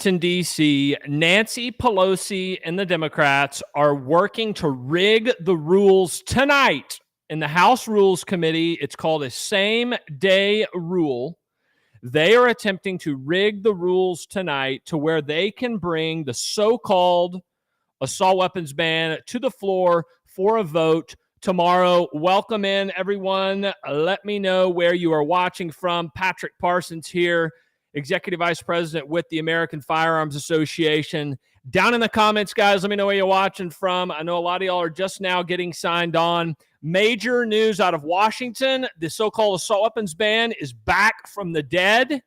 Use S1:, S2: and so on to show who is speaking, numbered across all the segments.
S1: In D.C., Nancy Pelosi and the Democrats are working to rig the rules tonight in the House Rules Committee. It's called a same-day rule. They are attempting to rig the rules tonight to where they can bring the so-called assault weapons ban to the floor for a vote tomorrow. Welcome in, everyone. Let me know where you are watching from. Patrick Parsons here, Executive Vice President with the American Firearms Association. Down in the comments, guys, let me know where you're watching from. I know a lot of y'all are just now getting signed on. Major news out of Washington. The so-called assault weapons ban is back from the dead.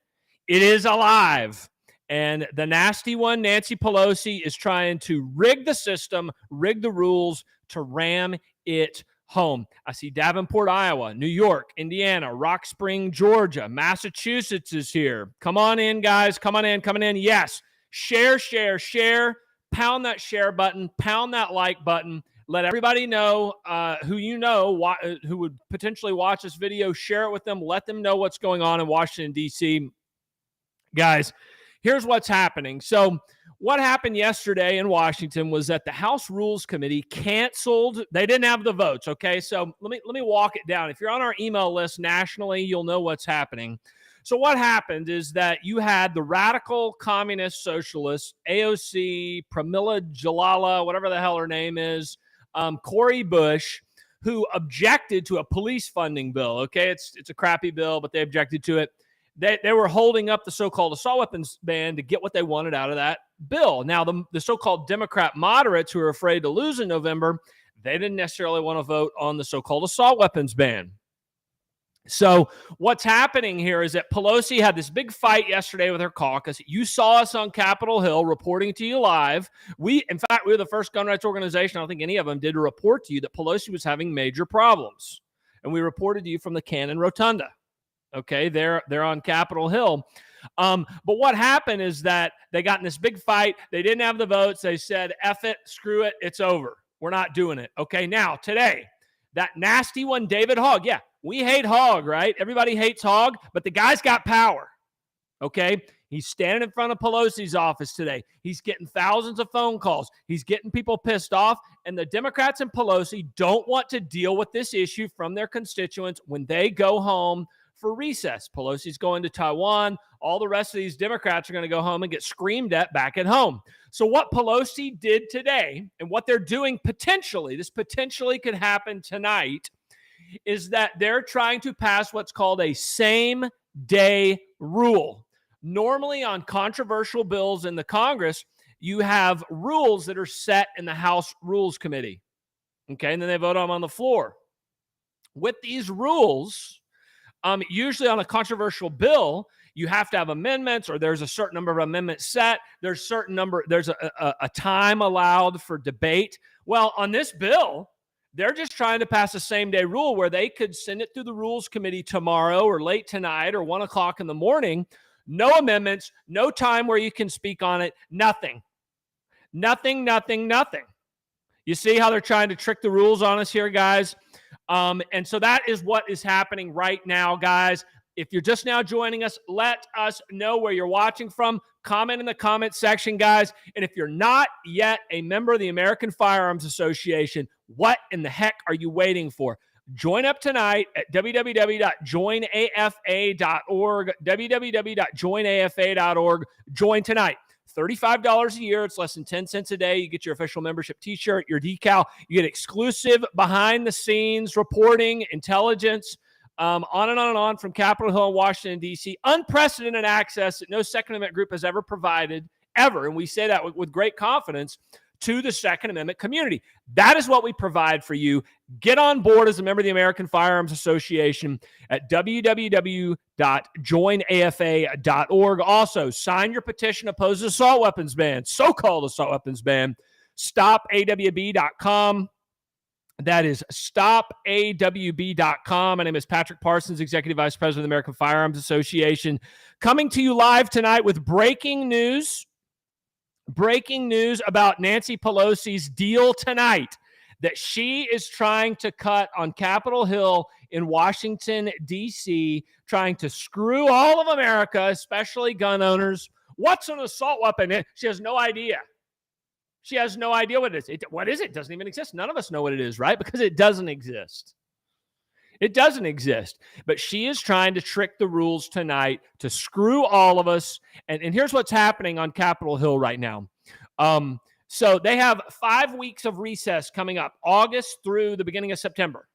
S1: It is alive. And the nasty one, Nancy Pelosi, is trying to rig the system, rig the rules to ram it home. I see Davenport, Iowa, New York, Indiana, Rock Spring, Georgia, Massachusetts is here. Come on in, guys. Come on in. Yes. Share. Pound that share button. Pound that like button. Let everybody know who would potentially watch this video. Share it with them. Let them know what's going on in Washington, D.C. Guys, here's what's happening. So what happened yesterday in Washington was that the House Rules Committee canceled. They didn't have the votes, okay? So let me walk it down. If you're on our email list nationally, you'll know what's happening. So what happened is that you had the radical communist socialists, AOC, Pramila Jalala, whatever the hell her name is, Cori Bush, who objected to a police funding bill, okay? It's a crappy bill, but they objected to it. They were holding up the so-called assault weapons ban to get what they wanted out of that bill. Now, the so-called Democrat moderates who are afraid to lose in November, they didn't necessarily want to vote on the so-called assault weapons ban. So what's happening here is that Pelosi had this big fight yesterday with her caucus. You saw us on Capitol Hill reporting to you live. In fact, we were the first gun rights organization, I don't think any of them did, to report to you that Pelosi was having major problems. And we reported to you from the Cannon Rotunda. Okay, they're on Capitol Hill. But what happened is that they got in this big fight. They didn't have the votes. They said, F it, screw it, it's over. We're not doing it. Okay, now, today, that nasty one, David Hogg. Yeah, we hate Hogg, right? Everybody hates Hogg, but the guy's got power. Okay, he's standing in front of Pelosi's office today. He's getting thousands of phone calls. He's getting people pissed off. And the Democrats and Pelosi don't want to deal with this issue from their constituents when they go home for recess. Pelosi's going to Taiwan. All the rest of these Democrats are going to go home and get screamed at back at home. So what Pelosi did today and what they're doing potentially, this potentially could happen tonight, is that they're trying to pass what's called a same-day rule. Normally on controversial bills in the Congress, you have rules that are set in the House Rules Committee. Okay, and then they vote on them on the floor. With these rules, usually on a controversial bill, you have to have amendments, or there's a certain number of amendments set. There's a time allowed for debate. Well, on this bill, they're just trying to pass a same-day rule where they could send it through the Rules Committee tomorrow or late tonight or 1 o'clock in the morning. No amendments, no time where you can speak on it, nothing. Nothing. You see how they're trying to trick the rules on us here, guys? And so that is what is happening right now, guys. If you're just now joining us, let us know where you're watching from. Comment in the comment section, guys. And if you're not yet a member of the American Firearms Association, what in the heck are you waiting for? Join up tonight at www.joinafa.org, www.joinafa.org. Join tonight. $35 a year. It's less than 10 cents a day. You get your official membership t-shirt, your decal. You get exclusive behind-the-scenes reporting, intelligence, on and on and on from Capitol Hill in Washington, D.C. Unprecedented access that no Second Amendment group has ever provided, ever. And we say that with great confidence to the Second Amendment community. That is what we provide for you. Get on board as a member of the American Firearms Association at www.joinafa.org. Also, sign your petition to oppose the assault weapons ban, so-called assault weapons ban. StopAWB.com. That is StopAWB.com. My name is Patrick Parsons, Executive Vice President of the American Firearms Association, coming to you live tonight with breaking news. Breaking news about Nancy Pelosi's deal tonight that she is trying to cut on Capitol Hill in Washington, D.C., trying to screw all of America, especially gun owners, What's an assault weapon? She has no idea. She has no idea what it is. What is it? It doesn't even exist. None of us know what it is, right? Because it doesn't exist. It doesn't exist. But she is trying to trick the rules tonight to screw all of us. And here's what's happening on Capitol Hill right now. So they have 5 weeks of recess coming up, August through the beginning of September.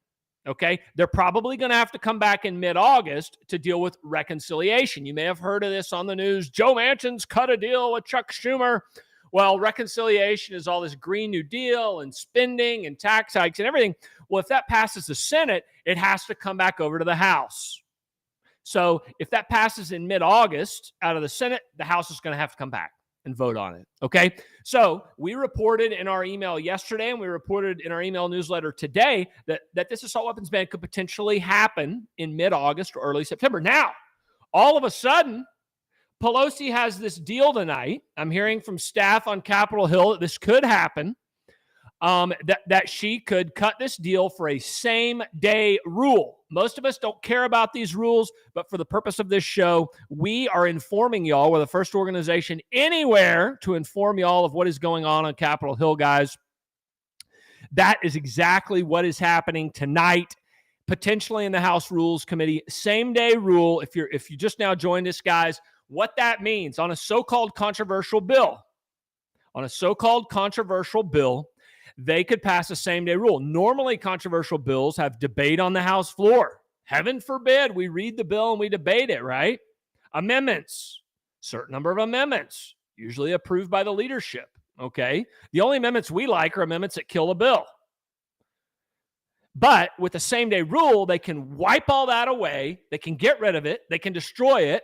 S1: Okay, they're probably going to have to come back in mid-August to deal with reconciliation. You may have heard of this on the news. Joe Manchin's cut a deal with Chuck Schumer. Well, reconciliation is all this Green New Deal and spending and tax hikes and everything. Well, if that passes the Senate, it has to come back over to the House. So if that passes in mid-August out of the Senate, the House is going to have to come back and vote on it. Okay. So we reported in our email yesterday, and we reported in our email newsletter today that this assault weapons ban could potentially happen in mid-August or early September. Now, all of a sudden, Pelosi has this deal tonight. I'm hearing from staff on Capitol Hill that this could happen, that she could cut this deal for a same-day rule. Most of us don't care about these rules, but for the purpose of this show, we are informing y'all. We're the first organization anywhere to inform y'all of what is going on Capitol Hill, guys. That is exactly what is happening tonight, potentially in the House Rules Committee. Same-day rule. If you just now joined us, guys, what that means on a so-called controversial bill, they could pass a same-day rule. Normally, controversial bills have debate on the House floor. Heaven forbid we read the bill and we debate it, right? Amendments, certain number of amendments, usually approved by the leadership, okay? The only amendments we like are amendments that kill a bill. But with the same-day rule, they can wipe all that away. They can get rid of it. They can destroy it.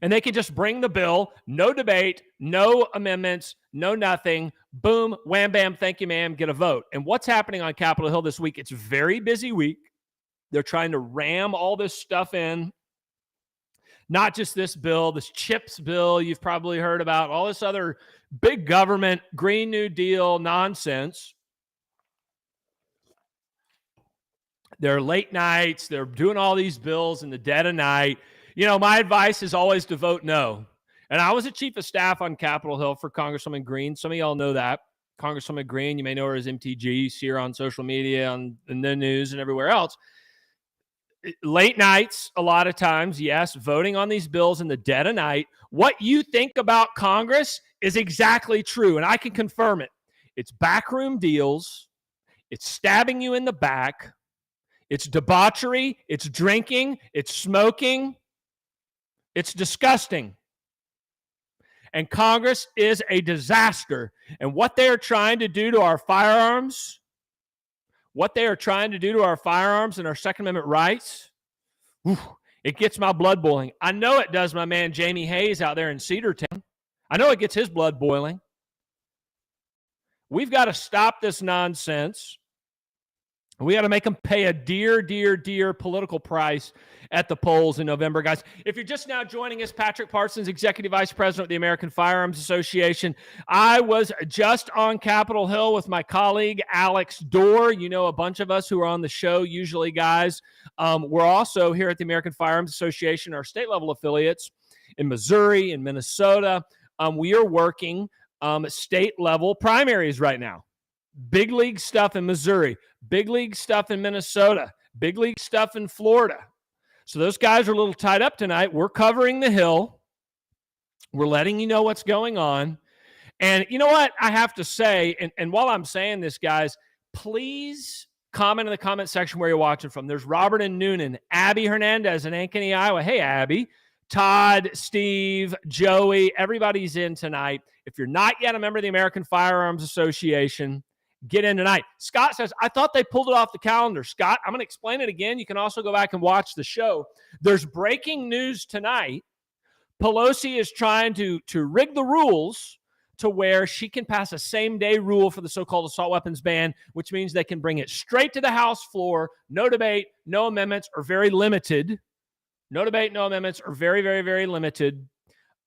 S1: And they can just bring the bill, no debate, no amendments, no nothing. Boom, wham, bam, thank you, ma'am, get a vote. And what's happening on Capitol Hill this week? It's a very busy week. They're trying to ram all this stuff in. Not just this bill, this CHIPS bill you've probably heard about, all this other big government, Green New Deal nonsense. They're late nights. They're doing all these bills in the dead of night. You know, my advice is always to vote no. And I was a chief of staff on Capitol Hill for Congresswoman Green. Some of y'all know that. Congresswoman Green, you may know her as MTG. You see her on social media, in the news, and everywhere else. Late nights, a lot of times, yes, voting on these bills in the dead of night. What you think about Congress is exactly true, and I can confirm it. It's backroom deals. It's stabbing you in the back. It's debauchery. It's drinking. It's smoking. It's disgusting. And Congress is a disaster. And what they are trying to do to our firearms, and our Second Amendment rights, it gets my blood boiling. I know it does my man Jamie Hayes out there in Cedartown. I know it gets his blood boiling. We've got to stop this nonsense. We got to make them pay a dear, dear, dear political price at the polls in November, guys. If you're just now joining us, Patrick Parsons, Executive Vice President of the American Firearms Association. I was just on Capitol Hill with my colleague, Alex Dorr. You know, a bunch of us who are on the show usually, guys. We're also here at the American Firearms Association, our state-level affiliates in Missouri and Minnesota. We are working state-level primaries right now. Big league stuff in Missouri, big league stuff in Minnesota, big league stuff in Florida. So those guys are a little tied up tonight. We're covering the Hill. We're letting you know what's going on. And you know what I have to say, and while I'm saying this, guys, please comment in the comment section where you're watching from. There's Robert and Noonan, Abby Hernandez in Ankeny, Iowa. Hey, Abby. Todd, Steve, Joey, everybody's in tonight. If you're not yet a member of the American Firearms Association, get in tonight. Scott says, I thought they pulled it off the calendar. Scott, I'm going to explain it again. You can also go back and watch the show. There's breaking news tonight. Pelosi is trying to rig the rules to where she can pass a same-day rule for the so-called assault weapons ban, which means they can bring it straight to the House floor. No debate, no amendments, or very limited. No debate, no amendments, or very, very, very limited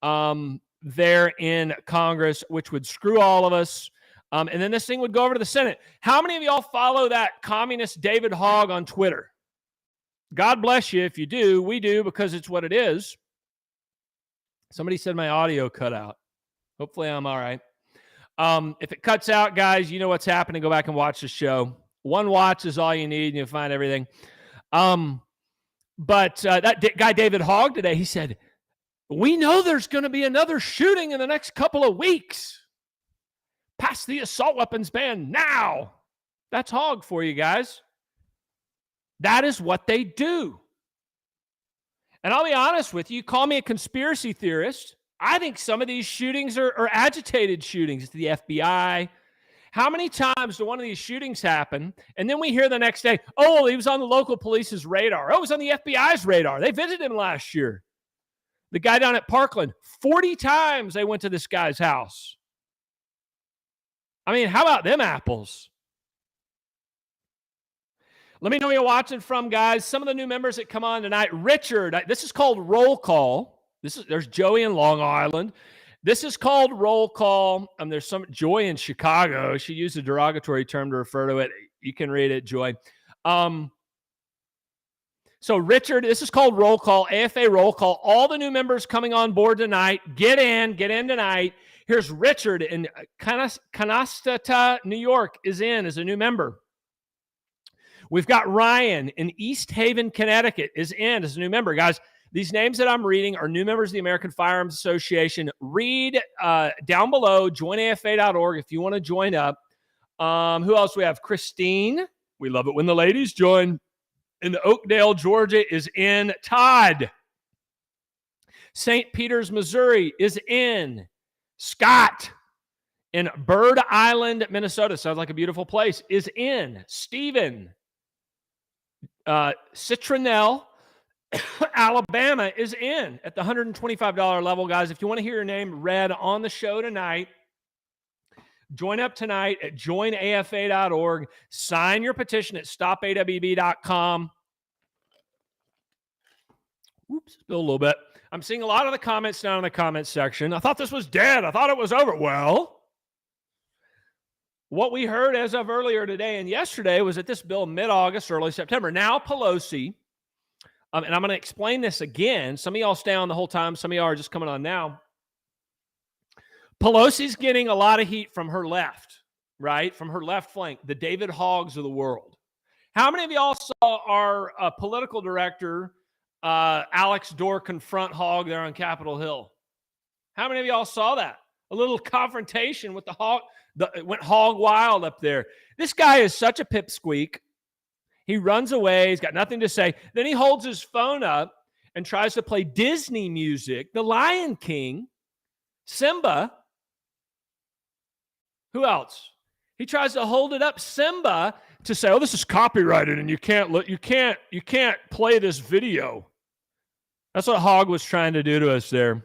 S1: there in Congress, which would screw all of us. And then this thing would go over to the Senate. How many of y'all follow that communist David Hogg on Twitter? God bless you if you do. We do, because it's what it is. Somebody said my audio cut out. Hopefully I'm all right. If it cuts out, guys, you know what's happening. Go back and watch the show. One watch is all you need, and you'll find everything. But that guy, David Hogg, today, he said, we know there's going to be another shooting in the next couple of weeks. Pass the assault weapons ban now. That's Hogg for you guys. That is what they do. And I'll be honest with you, call me a conspiracy theorist. I think some of these shootings are agitated shootings. It's the FBI. How many times do one of these shootings happen, and then we hear the next day, oh, he was on the local police's radar. Oh, he was on the FBI's radar. They visited him last year. The guy down at Parkland, 40 times they went to this guy's house. I mean, how about them apples? Let me know where you're watching from, guys. Some of the new members that come on tonight. Richard, this is called Roll Call. There's Joey in Long Island. This is called Roll Call. There's some Joy in Chicago. She used a derogatory term to refer to it. You can read it, Joy. So, Richard, this is called Roll Call, AFA Roll Call. All the new members coming on board tonight. Get in tonight. Here's Richard in Canastota, New York, is in as a new member. We've got Ryan in East Haven, Connecticut, is in as a new member. Guys, these names that I'm reading are new members of the American Firearms Association. Read down below, joinafa.org if you want to join up. Who else we have? Christine. We love it when the ladies join. In the Oakdale, Georgia, is in. Todd. St. Peters, Missouri, is in. Scott in Bird Island, Minnesota, sounds like a beautiful place, is in. Stephen. Citronelle, Alabama, is in at the $125 level. Guys, if you want to hear your name read on the show tonight, join up tonight at joinafa.org. Sign your petition at stopawb.com. Oops, spill a little bit. I'm seeing a lot of the comments down in the comments section. I thought this was dead. I thought it was over. Well, what we heard as of earlier today and yesterday was that this bill mid-August, early September. Now Pelosi, and I'm going to explain this again. Some of y'all stay on the whole time. Some of y'all are just coming on now. Pelosi's getting a lot of heat from her left, right? From her left flank, the David Hoggs of the world. How many of y'all saw our political director, Alex Dorr, confront Hogg there on Capitol Hill? How many of y'all saw that? A little confrontation with the Hogg. It went hog wild up there. This guy is such a pipsqueak. He runs away. He's got nothing to say. Then he holds his phone up and tries to play Disney music. The Lion King, Simba. Who else? He tries to hold it up, Simba, to say, "Oh, this is copyrighted, and you can't play this video." That's what Hogg was trying to do to us there.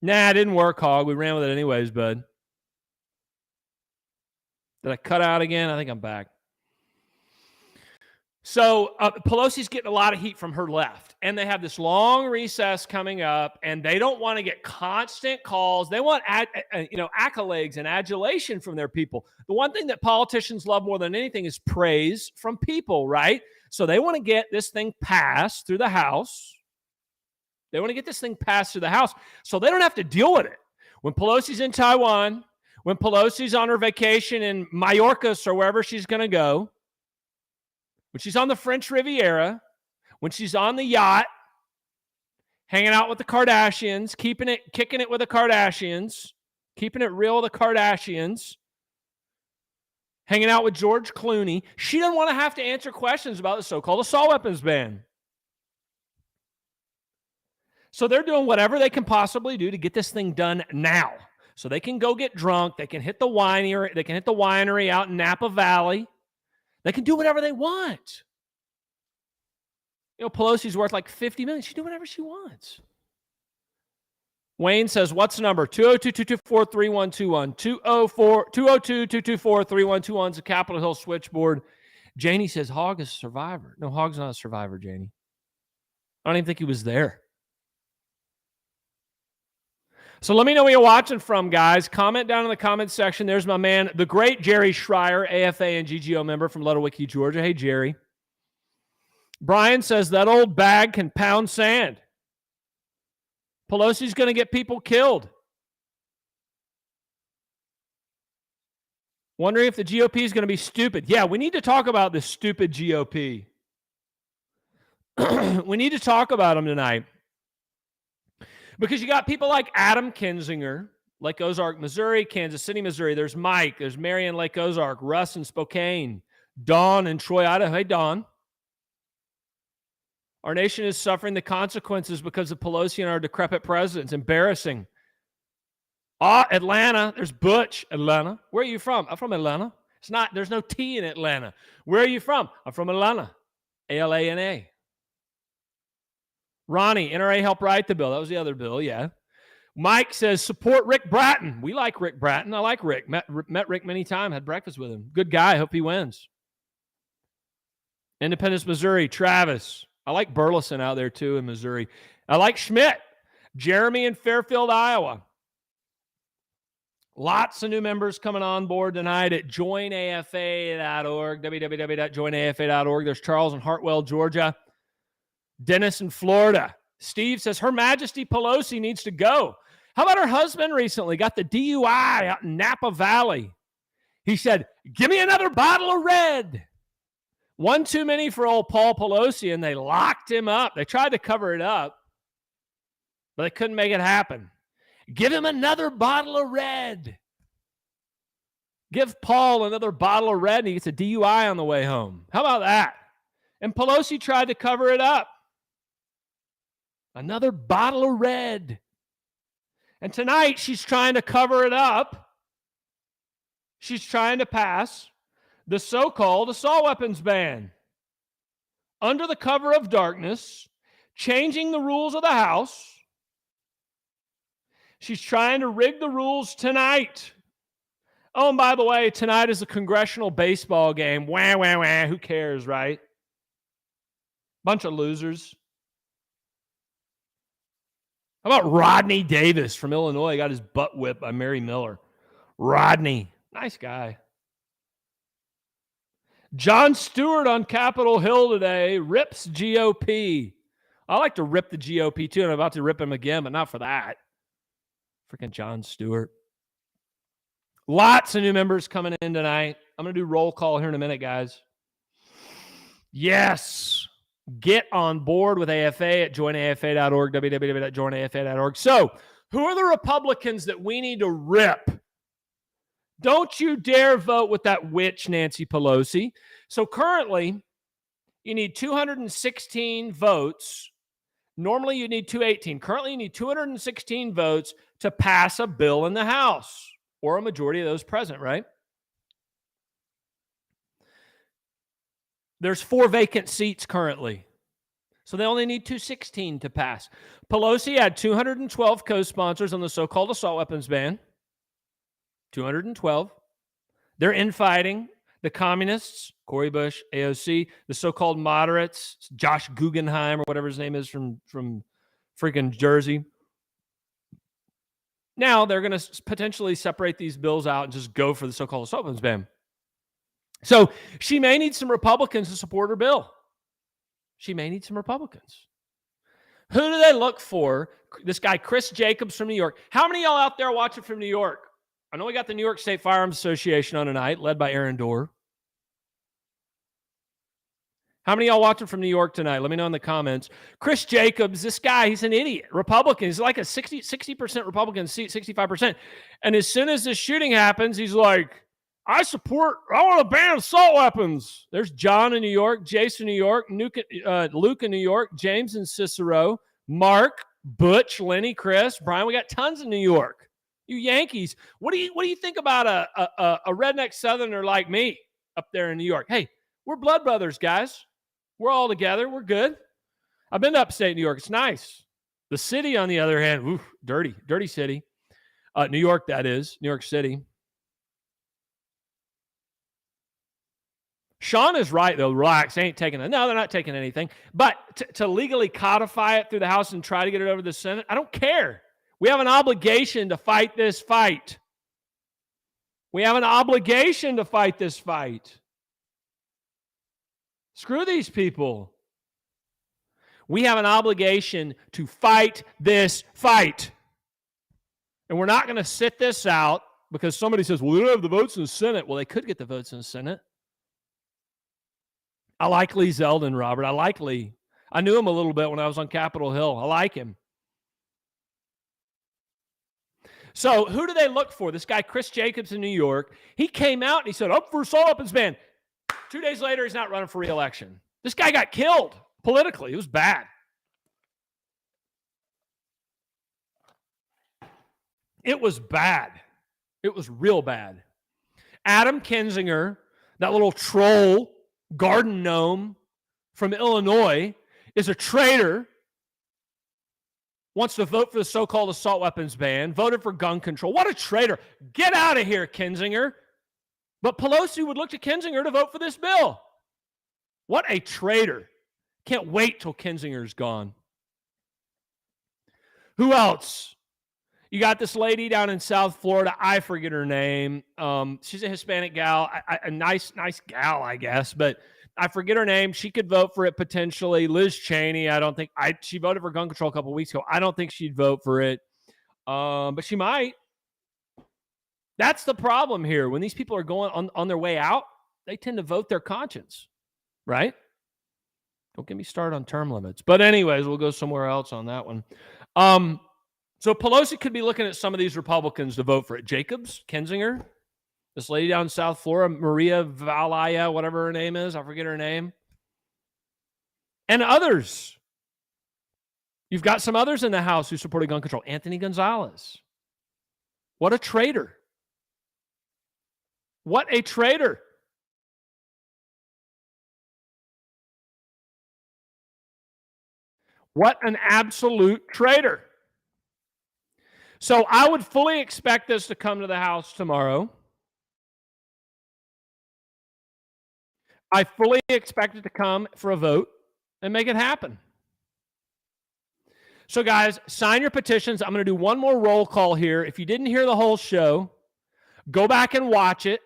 S1: Nah, it didn't work, Hogg. We ran with it anyways, bud. Did I cut out again? I think I'm back. So Pelosi's getting a lot of heat from her left, and they have this long recess coming up, and they don't want to get constant calls. They want accolades and adulation from their people. The one thing that politicians love more than anything is praise from people, right? So they want to get this thing passed through the House. They want to get this thing passed through the House so they don't have to deal with it. When Pelosi's in Taiwan, when Pelosi's on her vacation in Mallorca or wherever she's going to go, when she's on the French Riviera, when she's on the yacht, hanging out with the Kardashians, kicking it with the Kardashians, keeping it real with the Kardashians, hanging out with George Clooney, she doesn't want to have to answer questions about the so-called assault weapons ban. So they're doing whatever they can possibly do to get this thing done now. So they can go get drunk. They can hit the winery. They can hit the winery out in Napa Valley. They can do whatever they want. You know, Pelosi's worth like $50 million. She can do whatever she wants. Wayne says, what's the number? 202-224-3121. 202-224-3121 is the Capitol Hill switchboard. Janie says, Hogg is a survivor. No, Hogg's not a survivor, Janie. I don't even think he was there. So let me know where you're watching from, guys. Comment down in the comment section. There's my man, the great Jerry Schreier, AFA and GGO member from Letterwicky, Georgia. Hey, Jerry. Brian says that old bag can pound sand. Pelosi's going to get people killed. Wondering if the GOP is going to be stupid. Yeah, we need to talk about this stupid GOP. We need to talk about them tonight. Because you got people like Adam Kinzinger, Lake Ozark, Missouri, Kansas City, Missouri. There's Mike. There's Marion, Lake Ozark. Russ in Spokane. Dawn in Troy, Idaho. Hey, Dawn. Our nation is suffering the consequences because of Pelosi and our decrepit president. It's embarrassing. Atlanta. There's Butch, Atlanta. Where are you from? I'm from Atlanta. There's no T in Atlanta. Where are you from? I'm from Atlanta. ALANA. Ronnie, NRA helped write the bill. That was the other bill, yeah. Mike says, support Rick Bratton. We like Rick Bratton. I like Rick. Met Rick many times. Had breakfast with him. Good guy. Hope he wins. Independence, Missouri. Travis. I like Burleson out there, too, in Missouri. I like Schmidt. Jeremy in Fairfield, Iowa. Lots of new members coming on board tonight at joinafa.org, www.joinafa.org. There's Charles in Hartwell, Georgia. Dennis in Florida. Steve says, Her Majesty Pelosi needs to go. How about her husband recently? Got the DUI out in Napa Valley. He said, give me another bottle of red. One too many for old Paul Pelosi, and they locked him up. They tried to cover it up, but they couldn't make it happen. Give him another bottle of red. Give Paul another bottle of red, and he gets a DUI on the way home. How about that? And Pelosi tried to cover it up. Another bottle of red. And tonight, she's trying to cover it up. She's trying to pass the so-called assault weapons ban. Under the cover of darkness, changing the rules of the House. She's trying to rig the rules tonight. Oh, and by the way, tonight is a congressional baseball game. Wah, wah, wah. Who cares, right? Bunch of losers. How about Rodney Davis from Illinois? Got his butt whipped by Mary Miller. Rodney, nice guy. Jon Stewart on Capitol Hill today rips GOP. I like to rip the GOP too, and I'm about to rip him again, but not for that. Freaking Jon Stewart. Lots of new members coming in tonight. I'm going to do roll call here in a minute, guys. Yes. Get on board with AFA at joinafa.org, www.joinafa.org. So, who are the Republicans that we need to rip? Don't you dare vote with that witch, Nancy Pelosi. So, currently, you need 216 votes. Normally, you need 218. Currently, you need 216 votes to pass a bill in the House, or a majority of those present, right? There's 4 vacant seats currently. So they only need 216 to pass. Pelosi had 212 co-sponsors on the so-called assault weapons ban. 212. They're infighting the communists, Cori Bush, AOC, the so-called moderates, Josh Guggenheim or whatever his name is from freaking Jersey. Now they're going to potentially separate these bills out and just go for the so-called assault weapons ban. So she may need some Republicans to support her bill. She may need some Republicans. Who do they look for? This guy, Chris Jacobs from New York. How many of y'all out there watching from New York? I know we got the New York State Firearms Association on tonight, led by Aaron Dorr. How many of y'all watching from New York tonight? Let me know in the comments. Chris Jacobs, this guy, he's an idiot. Republican. He's like a 60% Republican seat, 65%. And as soon as this shooting happens, he's like, I want to ban assault weapons. There's John in New York, Jason in New York, Luke in New York, James in Cicero, Mark, Butch, Lenny, Chris, Brian. We got tons in New York. You Yankees. What do you think about a redneck Southerner like me up there in New York? Hey, we're blood brothers, guys. We're all together. We're good. I've been to upstate New York. It's nice. The city, on the other hand, oof, dirty city. New York, that is. New York City. Sean is right, though. Relax. They ain't taking it. No, they're not taking anything. But to legally codify it through the House and try to get it over the Senate, I don't care. We have an obligation to fight this fight. We have an obligation to fight this fight. Screw these people. We have an obligation to fight this fight. And we're not going to sit this out because somebody says, well, they don't have the votes in the Senate. Well, they could get the votes in the Senate. I like Lee Zeldin, Robert. I like Lee. I knew him a little bit when I was on Capitol Hill. I like him. So who do they look for? This guy, Chris Jacobs in New York, he came out and he said, up for assault weapons ban. 2 days later, he's not running for re-election. This guy got killed politically. It was bad. It was bad. It was real bad. Adam Kinzinger, that little troll garden gnome from Illinois, is a traitor, wants to vote for the so-called assault weapons ban, voted for gun control. What a traitor. Get out of here, Kinzinger. But Pelosi would look to Kinzinger to vote for this bill. What a traitor. Can't wait till Kinzinger's gone. Who else? You got this lady down in South Florida. I forget her name. She's a Hispanic gal, a nice gal, I guess, but I forget her name. She could vote for it potentially. Liz Cheney, I don't think. She voted for gun control a couple of weeks ago. I don't think she'd vote for it, but she might. That's the problem here. When these people are going on their way out, they tend to vote their conscience, right? Don't get me started on term limits. But anyways, we'll go somewhere else on that one. So Pelosi could be looking at some of these Republicans to vote for it. Jacobs, Kinzinger, this lady down in South Florida, Maria Valaya, whatever her name is. I forget her name. And others. You've got some others in the House who supported gun control. Anthony Gonzalez. What a traitor. What a traitor. What an absolute traitor. So I would fully expect this to come to the House tomorrow. I fully expect it to come for a vote and make it happen. So guys, sign your petitions. I'm going to do one more roll call here. If you didn't hear the whole show, go back and watch it,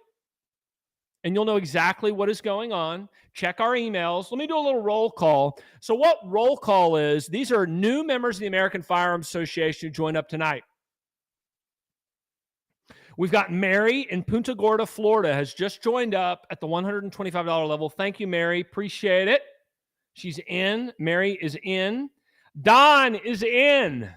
S1: and you'll know exactly what is going on. Check our emails. Let me do a little roll call. So what roll call is, these are new members of the American Firearms Association who joined up tonight. We've got Mary in Punta Gorda, Florida, has just joined up at the $125 level. Thank you, Mary. Appreciate it. She's in. Mary is in. Don is in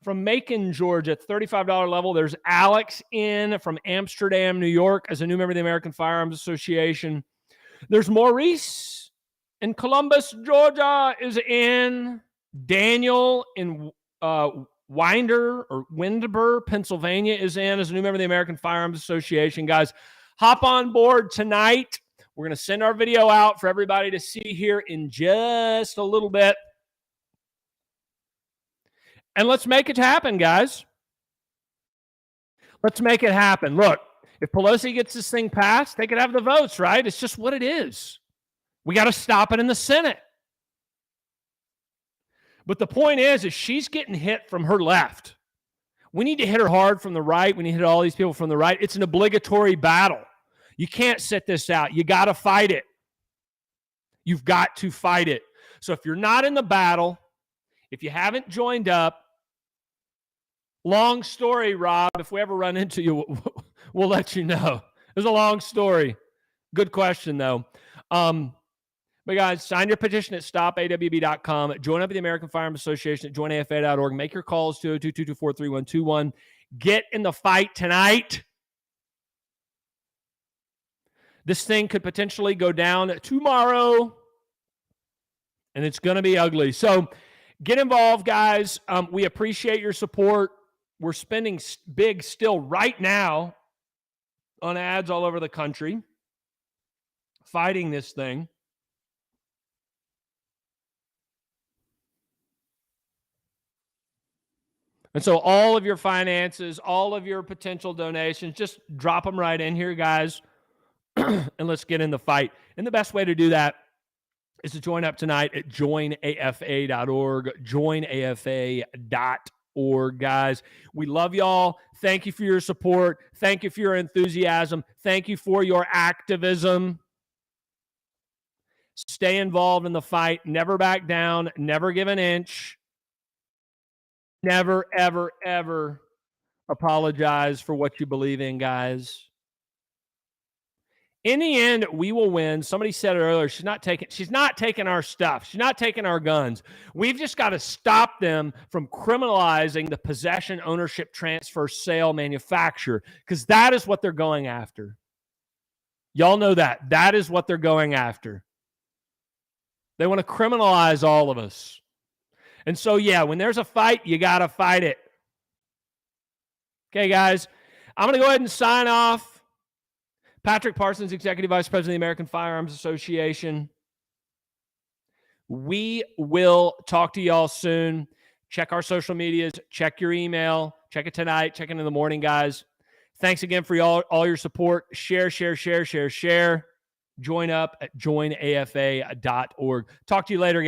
S1: from Macon, Georgia, at $35 level. There's Alex in from Amsterdam, New York, as a new member of the American Firearms Association. There's Maurice in Columbus, Georgia, is in. Daniel in Windber, Pennsylvania, is in as a new member of the American Firearms Association. Guys, hop on board tonight. We're going to send our video out for everybody to see here in just a little bit. And let's make it happen, guys. Let's make it happen. Look, if Pelosi gets this thing passed, they could have the votes, right? It's just what it is. We got to stop it in the Senate. But the point is she's getting hit from her left. We need to hit her hard from the right. We need to hit all these people from the right. It's an obligatory battle. You can't sit this out. You got to fight it. You've got to fight it. So if you're not in the battle, if you haven't joined up, long story, Rob, if we ever run into you, we'll let you know. It's a long story. Good question, though. But guys, sign your petition at stopawb.com. Join up with the American Firearms Association at joinafa.org. Make your calls to 222-224-3121. Get in the fight tonight. This thing could potentially go down tomorrow, and it's going to be ugly. So get involved, guys. We appreciate your support. We're spending big still right now on ads all over the country, fighting this thing. And so all of your finances, all of your potential donations, just drop them right in here, guys, and let's get in the fight. And the best way to do that is to join up tonight at joinafa.org, joinafa.org, guys. We love y'all. Thank you for your support. Thank you for your enthusiasm. Thank you for your activism. Stay involved in the fight. Never back down. Never give an inch. Never, ever, ever apologize for what you believe in, guys. In the end, we will win. Somebody said it earlier. She's not taking our stuff. She's not taking our guns. We've just got to stop them from criminalizing the possession, ownership, transfer, sale, manufacture, because that is what they're going after. Y'all know that. That is what they're going after. They want to criminalize all of us. And so, yeah, when there's a fight, you got to fight it. Okay, guys, I'm going to go ahead and sign off. Patrick Parsons, Executive Vice President of the American Firearms Association. We will talk to y'all soon. Check our social medias. Check your email. Check it tonight. Check it in the morning, guys. Thanks again for all your support. Share. Join up at joinafa.org. Talk to you later, guys.